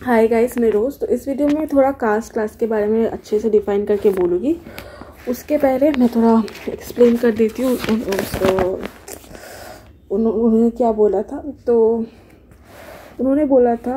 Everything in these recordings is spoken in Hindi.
हाय गाइस, मैं रोज़। तो इस वीडियो में थोड़ा कास्ट क्लास के बारे में अच्छे से डिफाइन करके बोलूँगी। उसके पहले मैं थोड़ा एक्सप्लेन कर देती हूँ उन्होंने क्या बोला था। तो उन्होंने बोला था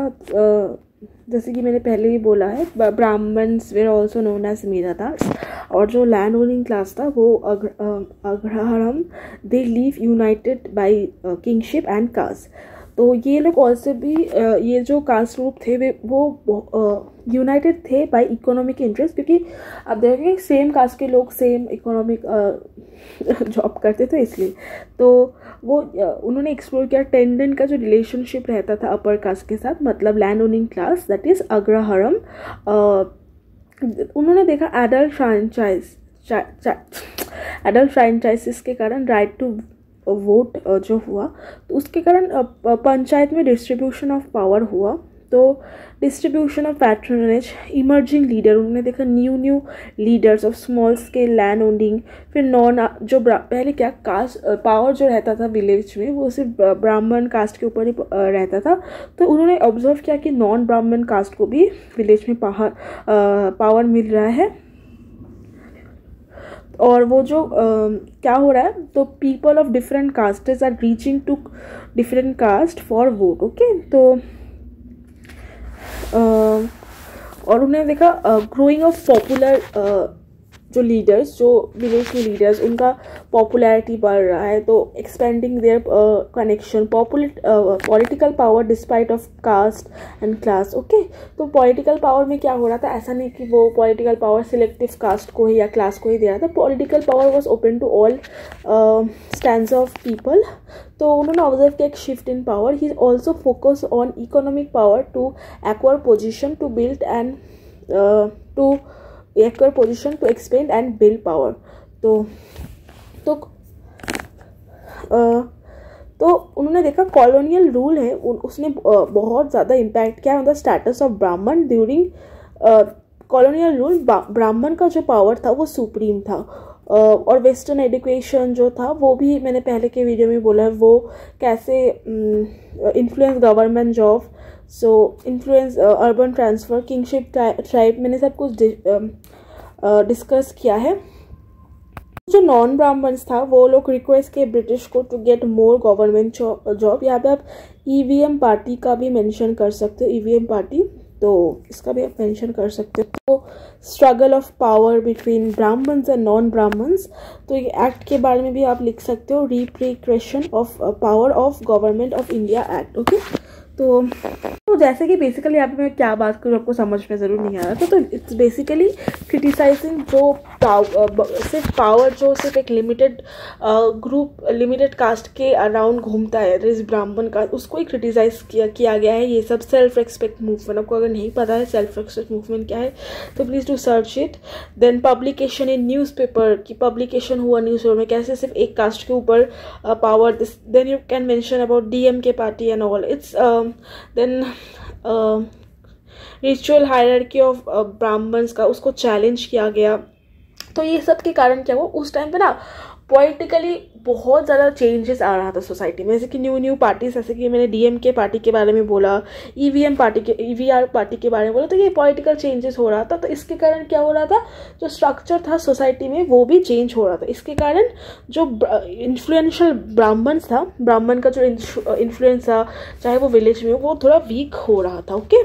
जैसे कि मैंने पहले भी बोला है, Brahmins were also known as Miradas. और जो लैंड ओनिंग क्लास था वो agraharam, they live united by kingship and caste. तो ये लोग ऑल्सो भी ये जो कास्ट ग्रुप थे वो यूनाइटेड थे बाय इकोनॉमिक इंटरेस्ट, क्योंकि अब देखेंगे सेम कास्ट के लोग सेम इकोनॉमिक जॉब करते थे, इसलिए तो वो उन्होंने एक्सप्लोर किया टेंडेंट का जो रिलेशनशिप रहता था अपर कास्ट के साथ, मतलब land owning class, that is agraharam. उन्होंने देखा एडल्ट फ्रेंचाइजिस के कारण राइट टू वोट जो हुआ, तो उसके कारण पंचायत में डिस्ट्रीब्यूशन ऑफ पावर हुआ। तो distribution of patronage, emerging leader, उन्होंने देखा new leaders of small scale land owning. फिर नॉन जो पहले क्या कास्ट पावर जो रहता था विलेज में वो सिर्फ ब्राह्मण कास्ट के ऊपर ही रहता था। तो उन्होंने ऑब्जर्व किया कि नॉन ब्राह्मण कास्ट को भी विलेज में पावर मिल रहा है। और वो जो क्या हो रहा है, तो people of different castes are reaching to different caste for vote. Okay, तो और उन्होंने देखा ग्रोइंग ऑफ पॉपुलर जो लीडर्स, जो विलेज के लीडर्स, उनका पॉपुलैरिटी बढ़ रहा है। तो expanding their connection political power despite of caste and class. Okay, तो पॉलिटिकल पावर में क्या हो रहा था, ऐसा नहीं कि वो पॉलिटिकल पावर सिलेक्टिव कास्ट को ही या क्लास को ही दे रहा था। Political power was open to all stands of people. तो उन्होंने ऑब्जर्व किया एक shift in power. He also focus on economic power to acquire position to build and to acquire position to expand and build power. तो उन्होंने देखा कॉलोनियल रूल है, उसने बहुत ज़्यादा इम्पैक्ट किया ऑन द स्टेटस ऑफ ब्राह्मण ड्यूरिंग कॉलोनियल रूल। ब्राह्मण का जो पावर था वो सुप्रीम था। और वेस्टर्न एजुकेशन जो था वो भी मैंने पहले के वीडियो में बोला है, वो कैसे influence government job, so influence urban transfer, kingship tribe, मैंने सब कुछ डिस्कस किया है। जो नॉन ब्राह्मण्स था वो लोग रिक्वेस्ट किए ब्रिटिश को to get more government job. यहाँ पे आप ईवीएम पार्टी का भी मेंशन कर सकते हो, ईवीएम पार्टी, तो इसका भी आप मेंशन कर सकते हो। तो struggle of power between Brahmins and non Brahmins, तो ये एक्ट के बारे में भी आप लिख सकते हो, repercussion of power of government of India act. Okay, तो जैसे कि बेसिकली यहाँ पे मैं क्या बात करूँ आपको समझ में ज़रूर नहीं आ रहा था। तो इट्स बेसिकली क्रिटिसाइजिंग जो सिर्फ पावर जो सिर्फ एक लिमिटेड ग्रुप, लिमिटेड कास्ट के अराउंड घूमता है, जिस ब्राह्मण का, उसको ही क्रिटिसाइज किया गया है। ये सब सेल्फ रेस्पेक्ट मूवमेंट, आपको अगर नहीं पता है सेल्फ रेस्पेक्ट मूवमेंट क्या है तो please do search it. Then publication in newspaper, की पब्लिकेशन हुआ न्यूज़पेपर में, कैसे सिर्फ एक कास्ट के ऊपर power. Then you can mention about DMK party and all. It's then ritual hierarchy of Brahmins का, उसको चैलेंज किया गया। तो ये सब के कारण क्या हुआ, उस टाइम पे ना पॉलिटिकली बहुत ज़्यादा चेंजेस आ रहा था सोसाइटी में। जैसे कि न्यू पार्टीज, जैसे कि मैंने डीएमके पार्टी के बारे में बोला, ईवीएम पार्टी के, ईवीआर पार्टी के बारे में बोला। तो ये पॉलिटिकल चेंजेस हो रहा था। तो इसके कारण क्या हो रहा था, जो स्ट्रक्चर था सोसाइटी में वो भी चेंज हो रहा था। इसके कारण जो इन्फ्लुएंशियल ब्राह्मण्स था, ब्राह्मण का जो इन्फ्लुएंस था चाहे वो विलेज में, वो थोड़ा वीक हो रहा था। ओके,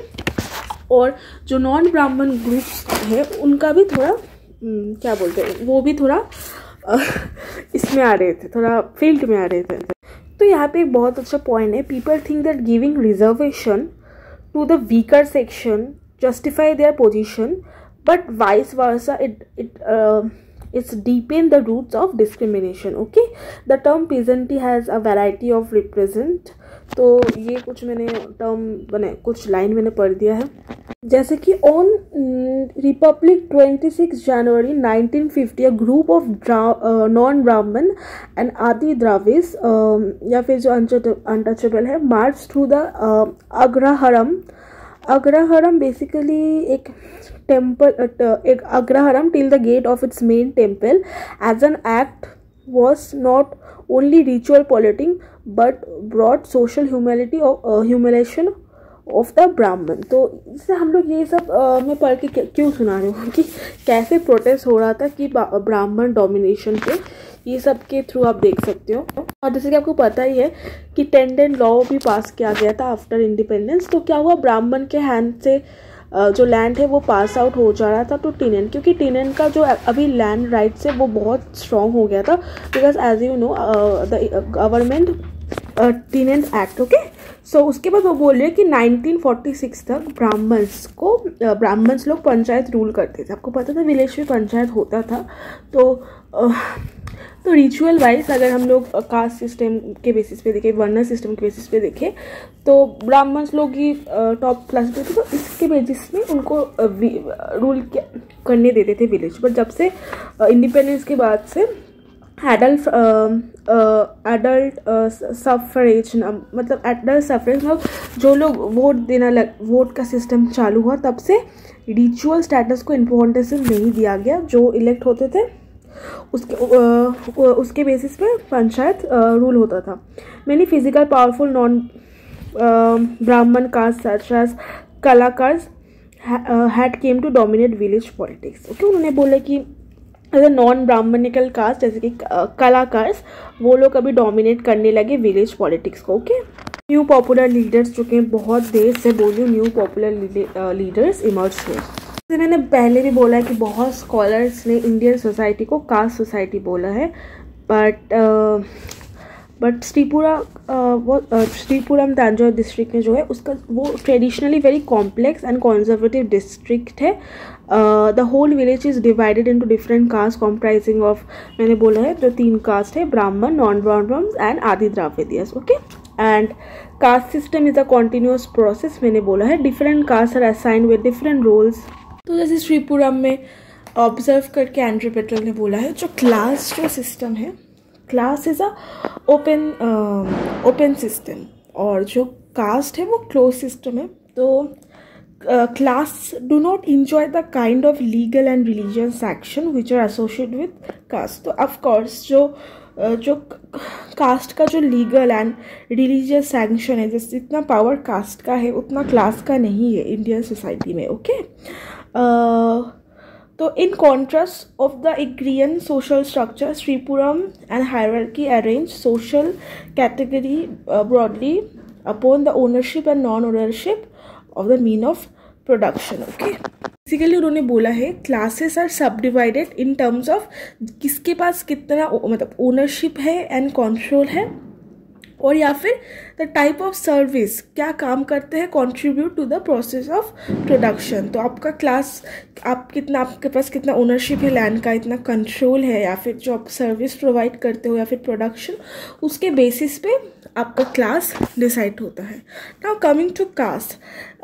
और जो नॉन ब्राह्मण ग्रुप्स है उनका भी थोड़ा क्या बोलते हैं, वो भी थोड़ा इसमें आ रहे थे, थोड़ा फील्ड में आ रहे थे। तो यहाँ पे एक बहुत अच्छा पॉइंट है, people think that giving reservation to the weaker section justify their position, but vice versa it's deepen the roots of discrimination. Okay, the term peasantry has a variety of represent. तो ये कुछ मैंने टर्म बने, कुछ लाइन मैंने पढ़ दिया है। जैसे कि on republic 26 January 1950 a group of non Brahmin and Adi Dravidas या फिर जो अनटचेबल है, march through the agraharam. Agraharam basically एक टेम्पल, एक agraharam till the gate of its main temple as an act was not only ritual polluting but brought social humiliation of the Brahmin. तो इससे हम लोग ये सब मैं पढ़ के क्यों सुना रही हूँ कि कैसे प्रोटेस्ट हो रहा था कि ब्राह्मण डोमिनेशन पे, ये सब के थ्रू आप देख सकते हो। और जैसे कि आपको पता ही है कि टेंडेंट लॉ भी पास किया गया था आफ्टर इंडिपेंडेंस। तो क्या हुआ, ब्राह्मण के हैंड से जो लैंड है वो पास आउट हो जा रहा था टू टिनेंट, क्योंकि टिनेंट का जो अभी लैंड राइट्स है वो बहुत स्ट्रॉन्ग हो गया था, because as you know the government tenant act. Okay, so उसके बाद वो बोल रहे हैं कि 1946 तक ब्राह्मण्स लोग पंचायत रूल करते थे। आपको पता था विलेज में पंचायत होता था। तो रिचुअल वाइज अगर हम लोग कास्ट सिस्टम के बेसिस पे देखें, वर्ण सिस्टम के बेसिस पे देखें, तो ब्राह्मण्स लोग ही टॉप क्लास पे थे, तो इसके बेसिस में उनको रूल करने देते थे विलेज। बट जब से इंडिपेंडेंस के बाद से एडल्ट सफरेज मतलब जो लोग वोट का सिस्टम चालू हुआ, तब से रिचुअल स्टेटस को इम्पोर्टेंस नहीं दिया गया। जो इलेक्ट होते थे उसके बेसिस पे पंचायत रूल होता था। Many physical powerful non Brahmin caste such as Kalakars had came to dominate village politics. Okay, उन्होंने बोला कि as a non Brahminical caste जैसे कि कलाकार्स, वो लोग अभी डोमिनेट करने लगे विलेज पॉलिटिक्स को। ओके, न्यू पॉपुलर लीडर्स, जो कि बहुत देर से बोली, न्यू पॉपुलर लीडर्स इमर्ज हुए। जैसे मैंने पहले भी बोला है कि बहुत स्कॉलर्स ने इंडियन सोसाइटी को कास्ट सोसाइटी बोला है, बट श्रीपुरम तंजौर डिस्ट्रिक्ट में जो है उसका वो traditionally very complex and conservative district है। The whole village is divided into different caste comprising of, मैंने बोला है जो 3 कास्ट है, ब्राह्मण, non Brahmins and Adi Dravidians. Okay, and caste system is a continuous process, मैंने बोला है different caste are assigned with different roles. तो जैसे श्रीपुरम में ऑब्जर्व करके एंड्रे पेट्रोल ने बोला है, जो क्लास जो सिस्टम है, class is a open system, और जो कास्ट है वो क्लोज सिस्टम है। तो class do not enjoy the kind of legal and religious action which are associated with caste. तो ऑफकोर्स जो कास्ट का जो लीगल एंड रिलीजियस सैंक्शन है, जैसे जितना पावर कास्ट का है उतना क्लास का नहीं है इंडियन सोसाइटी में। ओके, तो in contrast of the agrarian social structure, Sripuram and hierarchy arrange social category broadly upon the ownership and non ownership of the mean of production. Okay, basically उन्होंने बोला है क्लासेस आर सब डिवाइडेड इन टर्म्स ऑफ किसके पास कितना मतलब ओनरशिप है एंड कंट्रोल है, और या फिर द टाइप ऑफ सर्विस, क्या काम करते हैं, contribute to the process of production. तो आपका क्लास, आपके पास कितना ओनरशिप है लैंड का, इतना कंट्रोल है, या फिर जो आप सर्विस प्रोवाइड करते हो या फिर प्रोडक्शन, उसके बेसिस पे आपका क्लास डिसाइड होता है। Now coming to caste,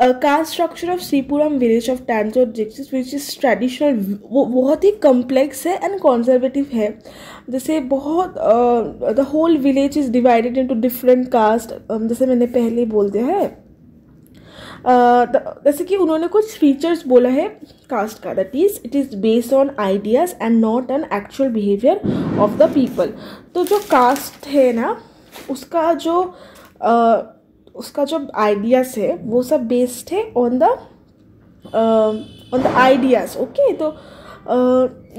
caste structure of Sripuram village of Tanjore district which is traditional, वो बहुत ही कम्प्लेक्स है एंड कंजर्वेटिव है। जैसे बहुत the whole village is divided into different caste, जैसे मैंने पहले बोल दिया है। जैसे कि उन्होंने कुछ फीचर्स बोला है कास्ट का, that is it is based on ideas and not on actual behaviour of the people. तो जो कास्ट है ना, उसका जो आइडियाज़ है वो सब बेस्ड है ऑन द आइडियाज़। ओके, तो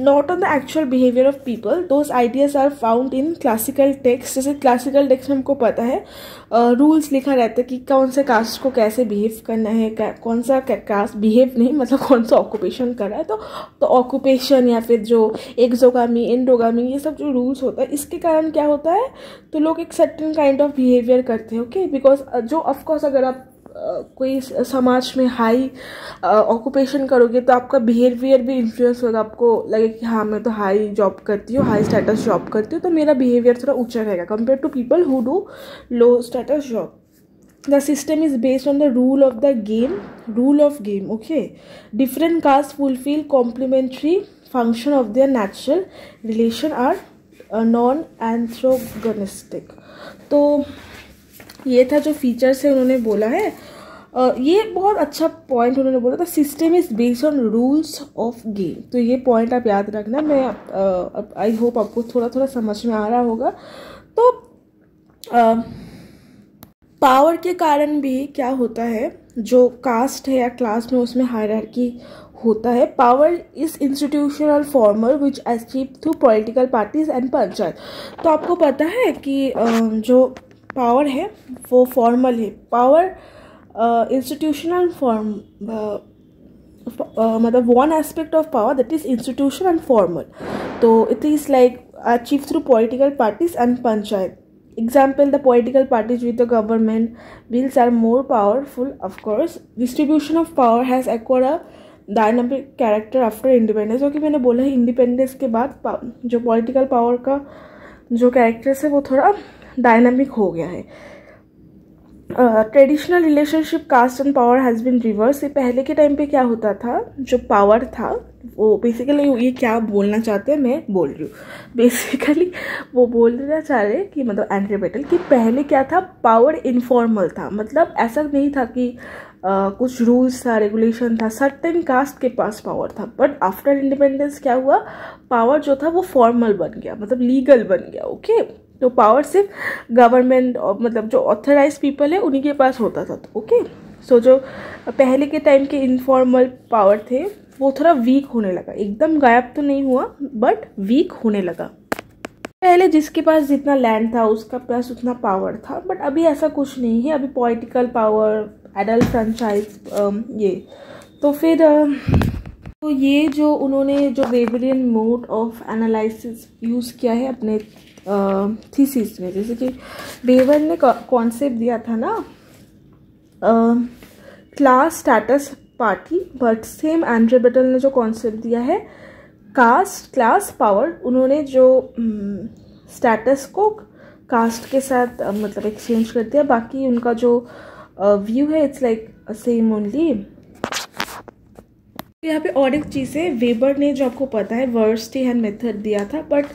not on the actual behaviour of people. Those ideas are found in classical text. जैसे क्लासिकल टेक्स्ट में हमको पता है रूल्स लिखा रहता है कि कौन से कास्ट को कैसे बिहेव करना है, कौन सा कास्ट बिहेव नहीं मतलब कौन सा ऑक्यूपेशन कर रहा है। तो ऑक्यूपेशन या फिर जो एक्सोगामी, एंडोगामी, ये सब जो रूल्स होता है, इसके कारण क्या होता है, तो लोग एक सर्टेन काइंड ऑफ बिहेवियर करते हैं। ओके, बिकॉज जो ऑफकोर्स अगर आप कोई समाज में हाई ऑक्यूपेशन करोगे तो आपका बिहेवियर भी इन्फ्लुएंस होगा। आपको लगे कि हाँ मैं तो हाई जॉब करती हूँ, हाई स्टेटस जॉब करती हूँ, तो मेरा बिहेवियर थोड़ा ऊंचा रहेगा compare to people who do low status job. The system is based on the rule of game. Okay, different caste fulfil complementary function of their natural relation are non antagonistic. तो ये था जो फीचर्स है उन्होंने बोला है। ये बहुत अच्छा पॉइंट उन्होंने बोला था, system is based on rules of game. तो ये पॉइंट आप याद रखना। मैं आई होप आपको थोड़ा थोड़ा समझ में आ रहा होगा। पावर के कारण भी क्या होता है, जो कास्ट है या क्लास में उसमें हायरार्की होता है. Power is institutional formal which achieve through political parties and panchayat. तो आपको पता है कि जो पावर है वो फॉर्मल है. पावर इंस्टीट्यूशनल फॉर्म मतलब one aspect of power that is institution and formal. तो it is like achieve through political parties and panchayat. Example, the political parties with the government bills are more powerful, of course. Distribution of power has acquired a dynamic character after independence. क्योंकि मैंने बोला है इंडिपेंडेंस के बाद जो पॉलिटिकल पावर का जो कैरेक्टर्स है वो थोड़ा डायनामिक हो गया है. Traditional relationship caste and power has been reverse. ये पहले के टाइम पे क्या होता था, जो पावर था वो बेसिकली, ये क्या बोलना चाहते हैं मैं बोल रही हूँ, बेसिकली वो बोलना चाह रहे हैं कि मतलब एंड्रे बेटल कि पहले क्या था, पावर इनफॉर्मल था. मतलब ऐसा नहीं था कि कुछ रूल्स था, रेगुलेशन था, सर्टेन कास्ट के पास पावर था. बट आफ्टर इंडिपेंडेंस क्या हुआ, पावर जो था वो फॉर्मल बन गया, मतलब लीगल बन गया. ओके तो पावर सिर्फ गवर्नमेंट और मतलब जो ऑथराइज पीपल है उन्हीं के पास होता था. ओके सो जो पहले के टाइम के इनफॉर्मल पावर थे वो थोड़ा वीक होने लगा. एकदम गायब तो नहीं हुआ बट वीक होने लगा. पहले जिसके पास जितना लैंड था उसका पास उतना पावर था, बट अभी ऐसा कुछ नहीं है. अभी पॉलिटिकल पावर, एडल्ट फ्रेंचाइज, ये तो फिर तो ये जो उन्होंने जो वेबरियन मोड ऑफ एनालिसिस यूज़ किया है अपने थीसिस में, जैसे कि वेबर ने कॉन्सेप्ट दिया था ना class status party, but same Andre Beteille ने जो कॉन्सेप्ट दिया है कास्ट क्लास पावर. उन्होंने जो स्टेटस को कास्ट के साथ मतलब एक्सचेंज कर दिया. बाकी उनका जो व्यू है इट्स लाइक सेम ओनली. यहाँ पे और एक चीज़ है, वेबर ने जो आपको पता है वर्स्टी हैंड मेथड दिया था, बट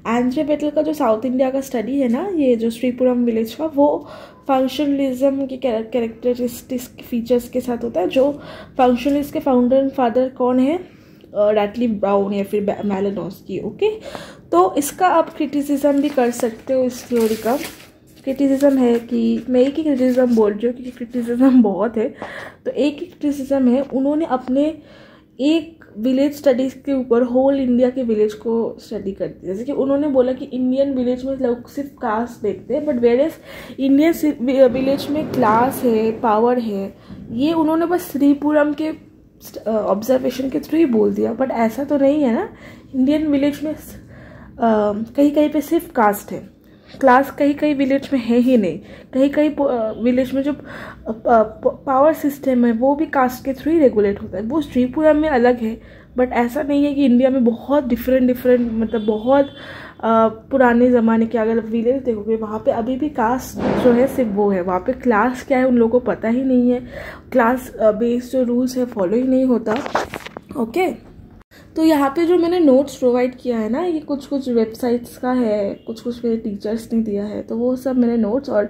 एंड्रे बेटल का जो साउथ इंडिया का स्टडी है ना, ये जो श्रीपुरम विलेज का, वो फंक्शनलिज्म के कैरेक्टरिस्टिक फीचर्स के साथ होता है. जो फंक्शनलिस्ट के फाउंडर एंड फादर कौन है, रैटली ब्राउन या फिर मैलिनोस्की. ओके तो इसका आप क्रिटिसिज्म भी कर सकते हो. इस थ्योरी का क्रिटिसिज्म है कि मैं एक ही क्रिटिसिज्म बोल रही हूँ क्योंकि क्रिटिसिज्म बहुत है. तो एक ही क्रिटिसिज्म है, उन्होंने अपने एक विलेज स्टडीज़ के ऊपर होल इंडिया के विलेज को स्टडी कर दिया. जैसे कि उन्होंने बोला कि इंडियन विलेज में लोग सिर्फ कास्ट देखते हैं, but whereas Indian village में क्लास है, पावर है. ये उन्होंने बस श्रीपुरम के ऑब्जर्वेशन के थ्रू ही बोल दिया, बट ऐसा तो नहीं है ना. इंडियन विलेज में कहीं कहीं पे सिर्फ कास्ट है, क्लास कहीं कहीं विलेज में है ही नहीं. कहीं कहीं विलेज में जो पावर सिस्टम है वो भी कास्ट के थ्रू ही रेगुलेट होता है. वो श्रीपुरम में अलग है, बट ऐसा नहीं है कि इंडिया में बहुत डिफरेंट मतलब बहुत पुराने ज़माने के अगर विलेज देखोगे वहाँ पे अभी भी कास्ट जो है सिर्फ वो है. वहाँ पे क्लास क्या है उन लोगों को पता ही नहीं है. क्लास बेस्ड जो रूल्स है फॉलो ही नहीं होता. ओके तो यहाँ पे जो मैंने नोट्स प्रोवाइड किया है ना, ये कुछ वेबसाइट्स का है, कुछ मेरे टीचर्स ने दिया है. तो वो सब मेरे नोट्स और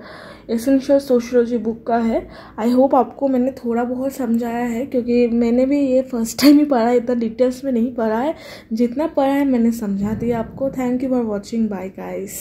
एसेंशियल सोशियोलॉजी बुक का है. आई होप आपको मैंने थोड़ा बहुत समझाया है, क्योंकि मैंने भी ये फर्स्ट टाइम ही पढ़ा है, इतना डिटेल्स में नहीं पढ़ा है. जितना पढ़ा है मैंने समझा दिया आपको. Thank you for watching. Bye guys.